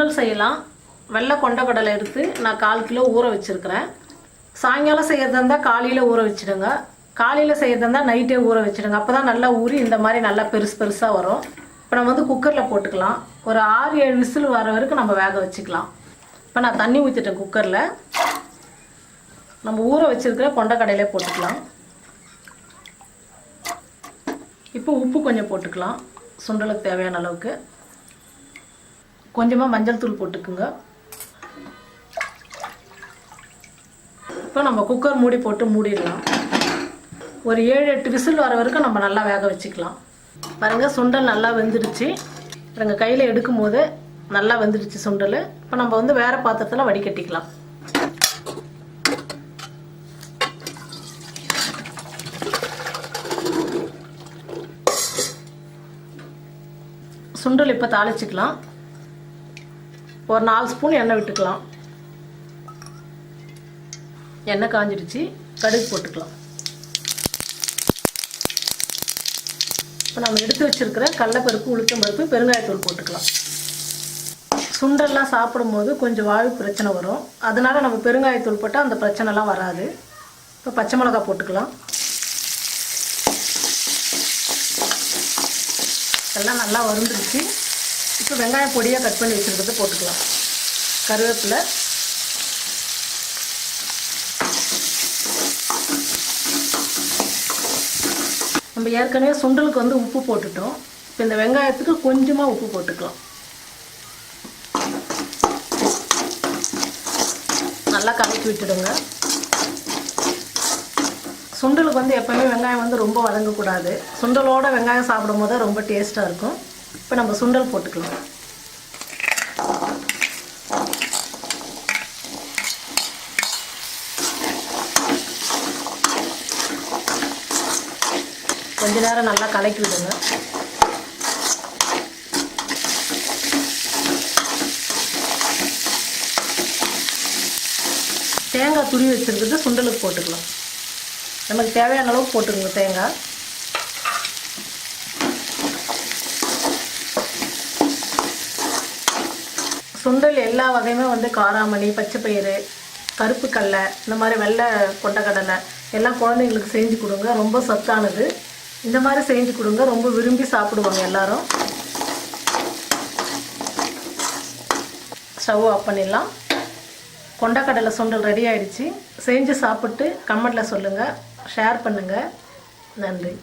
சுண்டல் செய்யலாம். வெள்ளை கொண்டக்கடலை எடுத்து நான் 1/4 கிலோ ஊற வச்சுருக்கிறேன். சாயங்காலம் செய்கிறதா இருந்தால் காலையில் ஊற வச்சுடுங்க. காலையில் செய்கிறதா இருந்தால் நைட்டே ஊற வச்சுடுங்க. அப்போ தான் நல்லா ஊறி இந்த மாதிரி நல்லா பெருசாக வரும். இப்போ நம்ம வந்து குக்கரில் போட்டுக்கலாம். ஒரு 6-7 விசில் வர வரைக்கும் நம்ம வேக வச்சுக்கலாம். இப்போ நான் தண்ணி ஊற்றிட்டேன் குக்கரில். நம்ம ஊற வச்சுருக்கிற கொண்டக்கடலையே போட்டுக்கலாம். இப்போ உப்பு கொஞ்சம் போட்டுக்கலாம், சுண்டலுக்கு தேவையான அளவுக்கு. கொஞ்சமாக மஞ்சள் தூள் போட்டுக்குங்க. இப்போ நம்ம குக்கர் மூடி போட்டு மூடிடலாம். ஒரு 7-8 விசில் வர வரைக்கும் நம்ம நல்லா வேக வச்சுக்கலாம். பாருங்கள், சுண்டல் நல்லா வெந்துடுச்சு. எங்கள் கையில் எடுக்கும் போது நல்லா வெந்துடுச்சு சுண்டல். இப்போ நம்ம வந்து வேறு பாத்திரத்தில் வடிகட்டிக்கலாம். சுண்டல் இப்போ தாளிச்சிக்கலாம். ஒரு 4 ஸ்பூன் எண்ணெய் விட்டுக்கலாம். எண்ணெய் காஞ்சிடுச்சு, கடுகு போட்டுக்கலாம். இப்போ நம்ம எடுத்து வச்சிருக்கிற கடலைப்பருப்பு, உளுத்தம்பருப்பு, பெருங்காயத்தூள் போட்டுக்கலாம். சுண்டல்லாம் சாப்பிடும்போது கொஞ்சம் வாயு பிரச்சனை வரும், அதனால நம்ம பெருங்காயத்தூள் போட்டால் அந்த பிரச்சனைலாம் வராது. இப்போ பச்சை மிளகாய் போட்டுக்கலாம். எல்லாம் நல்லா வறுந்துருச்சு. இப்போ வெங்காயம் பொடியாக கட் பண்ணி வச்சுருக்கிறது போட்டுக்கலாம். கருவேப்பிலை, நம்ம ஏற்கனவே சுண்டலுக்கு வந்து உப்பு போட்டுட்டோம். இப்போ இந்த வெங்காயத்துக்கு கொஞ்சமாக உப்பு போட்டுக்கலாம். நல்லா கலக்கி விட்டுடுங்க. சுண்டலுக்கு வந்து எப்போவுமே வெங்காயம் வந்து ரொம்ப வதங்கக்கூடாது. சுண்டலோட வெங்காயம் சாப்பிடும் போது ரொம்ப டேஸ்ட்டாக இருக்கும். இப்போ நம்ம சுண்டல் போட்டுக்கலாம். கொஞ்ச நேரம் நல்லா கலக்கி விடுங்க. தேங்காய் துருவி வச்சுருக்கிறது சுண்டலுக்கு போட்டுக்கலாம். நமக்கு தேவையான அளவுக்கு போட்டுருங்க தேங்காய். சுண்டல் எல்லா வகையுமே வந்து காராமணி, பச்சைப்பயிறு, கருப்பு கடலை, இந்த மாதிரி வெள்ளை கொண்டக்கடலை எல்லாம் குழந்தைங்களுக்கு செஞ்சு கொடுங்க. ரொம்ப சத்தானது. இந்த மாதிரி செஞ்சு கொடுங்க, ரொம்ப விரும்பி சாப்பிடுவாங்க எல்லாரும். ஸ்டவ் ஆஃப் பண்ணிடலாம். கொண்டக்கடலை சுண்டல் ரெடி ஆகிடுச்சு. செஞ்சு சாப்பிட்டு கமெண்ட்டில் சொல்லுங்கள், ஷேர் பண்ணுங்கள். நன்றி.